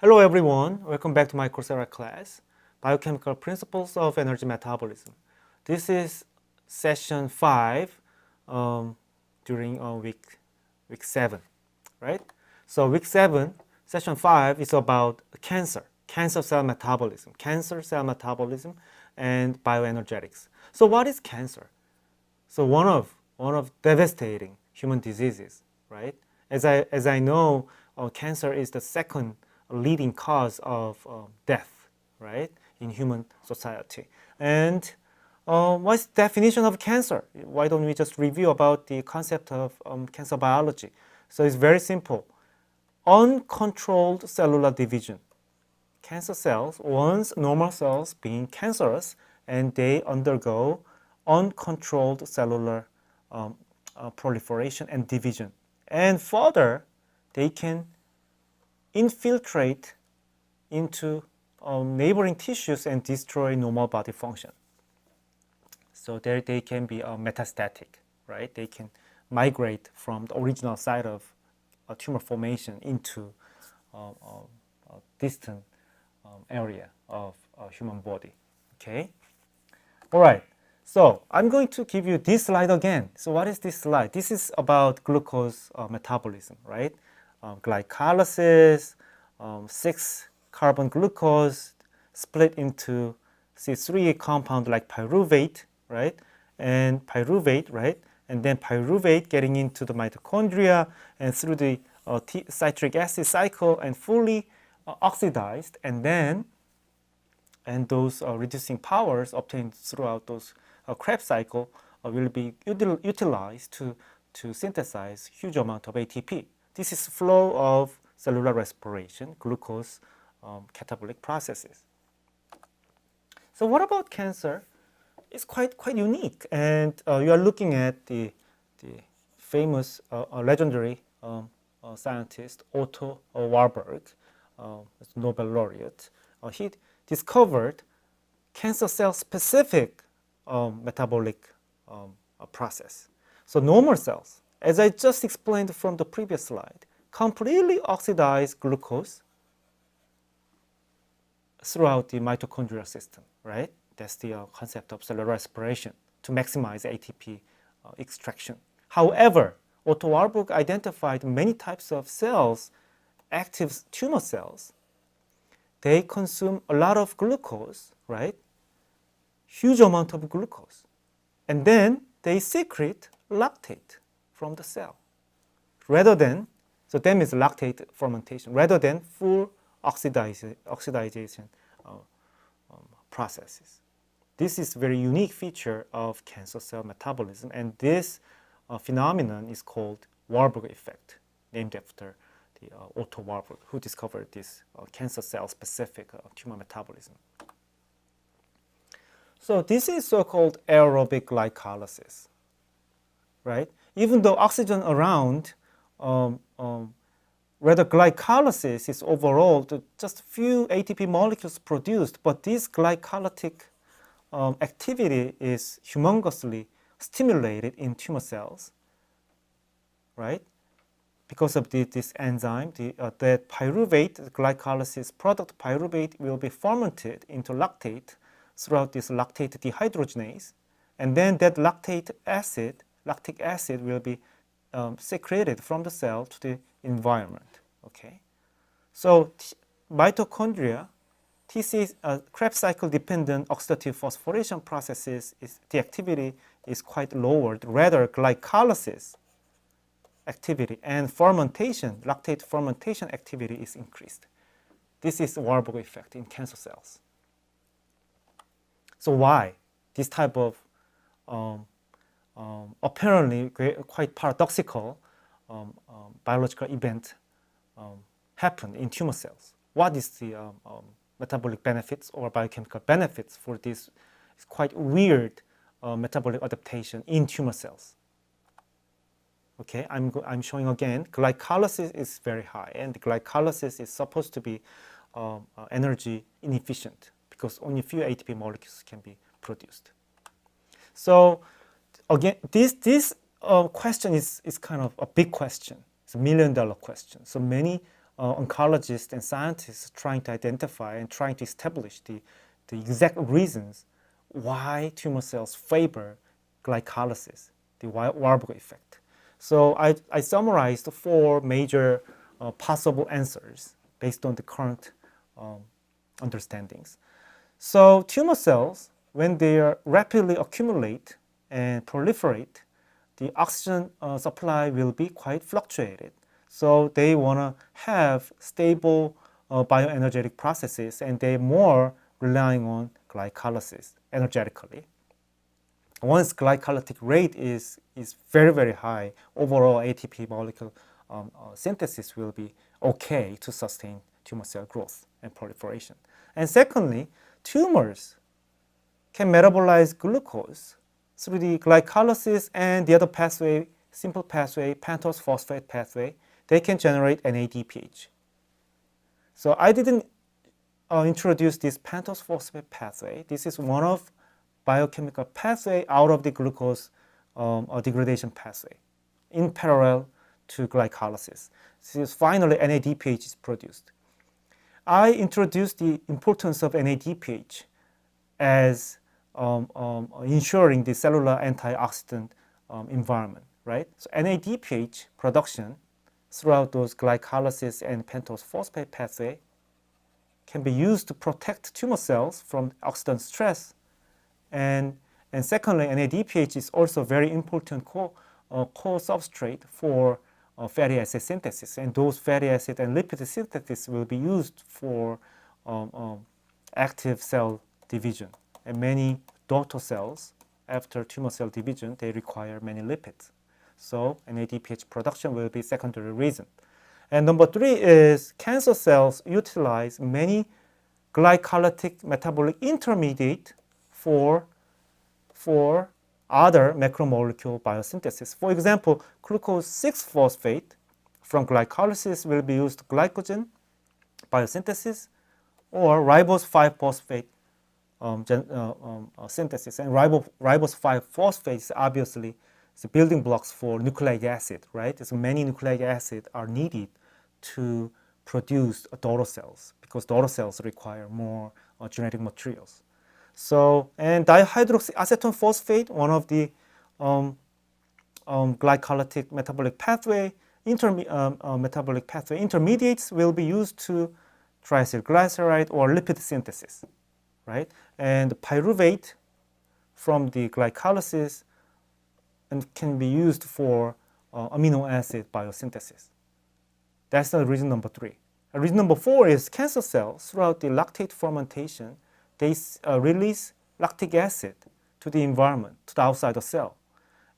Hello everyone, welcome back to my Coursera class, Biochemical Principles of Energy Metabolism. This is session 5 during week 7, right? So week 7, session 5 is about cancer cell metabolism, and bioenergetics. So what is cancer? So one of devastating human diseases, right? As I know, cancer is the second leading cause of death, right, in human society. And what's the definition of cancer? Why don't we just review about the concept of cancer biology? So it's very simple. Uncontrolled cellular division. Cancer cells, once normal cells being cancerous, and they undergo uncontrolled cellular proliferation and division. And further, they can infiltrate into neighboring tissues and destroy normal body function. So there they can be metastatic, right? They can migrate from the original site of tumor formation into a distant area of human body. Okay. All right. So I'm going to give you this slide again. So what is this slide? This is about glucose metabolism, right? Glycolysis, 6-carbon glucose split into C3 compound like pyruvate, right? And pyruvate, right? And then pyruvate getting into the mitochondria and through the citric acid cycle and fully oxidized, and then those reducing powers obtained throughout those Krebs cycle will be utilized to synthesize huge amount of ATP. This is flow of cellular respiration, glucose catabolic processes. So what about cancer? It's quite unique, and you are looking at the famous legendary scientist Otto Warburg, Nobel laureate. He discovered cancer cell specific metabolic process. So normal cells, as I just explained from the previous slide, completely oxidize glucose throughout the mitochondrial system, right? That's the concept of cellular respiration to maximize ATP extraction. However, Otto Warburg identified many types of cells, active tumor cells. They consume a lot of glucose, right? Huge amount of glucose. And then they secrete lactate from the cell. Rather than, so that means lactate fermentation, rather than full oxidation processes. This is a very unique feature of cancer cell metabolism, and this phenomenon is called Warburg effect, named after the Otto Warburg, who discovered this cancer cell specific tumor metabolism. So this is so-called aerobic glycolysis, right? Even though oxygen around, rather glycolysis is overall just few ATP molecules produced, but this glycolytic activity is humongously stimulated in tumor cells, right? Because of this enzyme, that pyruvate glycolysis product pyruvate will be fermented into lactate throughout this lactate dehydrogenase, and then that lactic acid will be secreted from the cell to the environment. Okay, so mitochondria, Krebs cycle dependent oxidative phosphorylation processes, the activity is quite lowered. Rather, glycolysis activity and fermentation, lactate fermentation activity is increased. This is the Warburg effect in cancer cells. So why this type of apparently quite paradoxical biological event happen in tumor cells? What is the metabolic benefits or biochemical benefits for this quite weird metabolic adaptation in tumor cells? Okay, I'm showing again, glycolysis is very high, and glycolysis is supposed to be energy inefficient because only few ATP molecules can be produced. So again, this question is kind of a big question. It's $1 million question. So many oncologists and scientists trying to identify and trying to establish the exact reasons why tumor cells favor glycolysis, the Warburg effect. So I summarized 4 major possible answers based on the current understandings. So tumor cells, when they rapidly accumulate and proliferate, the oxygen supply will be quite fluctuated. So they want to have stable bioenergetic processes, and they're more relying on glycolysis energetically. Once glycolytic rate is very, very high, overall ATP molecule synthesis will be okay to sustain tumor cell growth and proliferation. And secondly, tumors can metabolize glucose through the glycolysis and the other pathway, simple pathway, pentose phosphate pathway. They can generate NADPH. So I didn't introduce this pentose phosphate pathway. This is one of biochemical pathway out of the glucose degradation pathway in parallel to glycolysis. So finally NADPH is produced. I introduced the importance of NADPH as ensuring the cellular antioxidant environment, right? So NADPH production throughout those glycolysis and pentose phosphate pathway can be used to protect tumor cells from oxidant stress. And secondly, NADPH is also very important co-substrate for fatty acid synthesis, and those fatty acid and lipid synthesis will be used for active cell division. And many daughter cells, after tumor cell division, they require many lipids. So NADPH production will be secondary reason. And number 3 is cancer cells utilize many glycolytic metabolic intermediate for other macromolecule biosynthesis. For example, glucose 6-phosphate from glycolysis will be used glycogen biosynthesis, or ribose 5-phosphate synthesis. And ribose 5-phosphate is obviously the building blocks for nucleic acid, right? So many nucleic acid are needed to produce daughter cells because daughter cells require more genetic materials. So, and dihydroxyacetone phosphate, one of the glycolytic metabolic pathway, intermediates will be used to triacylglyceride or lipid synthesis, right? And pyruvate from the glycolysis and can be used for amino acid biosynthesis. That's the reason number 3. Reason number 4 is cancer cells throughout the lactate fermentation, they release lactic acid to the environment, to the outside of the cell.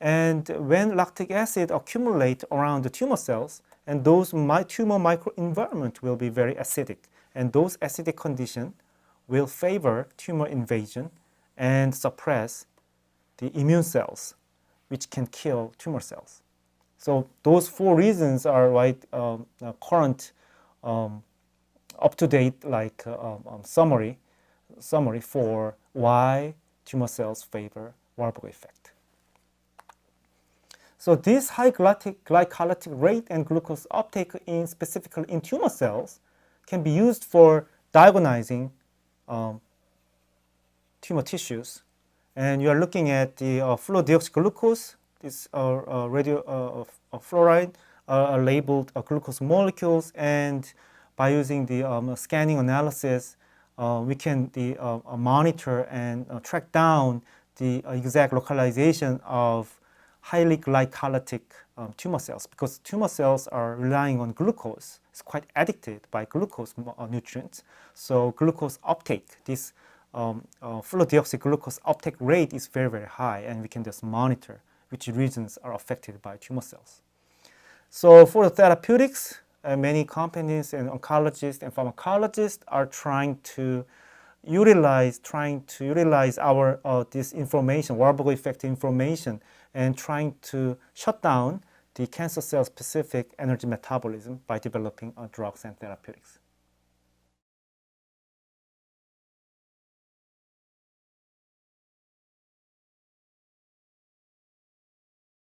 And when lactic acid accumulate around the tumor cells, and those tumor microenvironment will be very acidic, and those acidic conditions will favor tumor invasion and suppress the immune cells, which can kill tumor cells. So those 4 reasons are why current up-to-date summary for why tumor cells favor Warburg effect. So this high glycolytic rate and glucose uptake specifically in tumor cells can be used for diagonizing tumor tissues. And you are looking at the fluorodeoxyglucose, this fluoride labeled glucose molecules, and by using the scanning analysis, we can monitor and track down the exact localization of highly glycolytic tumor cells, because tumor cells are relying on glucose. It's quite addicted by glucose nutrients. So glucose uptake, this fluorodeoxyglucose uptake rate is very, very high, and we can just monitor which regions are affected by tumor cells. So for the therapeutics, many companies and oncologists and pharmacologists are trying to utilize our this information, Warburg effect information, and trying to shut down the cancer cell specific energy metabolism by developing drugs and therapeutics.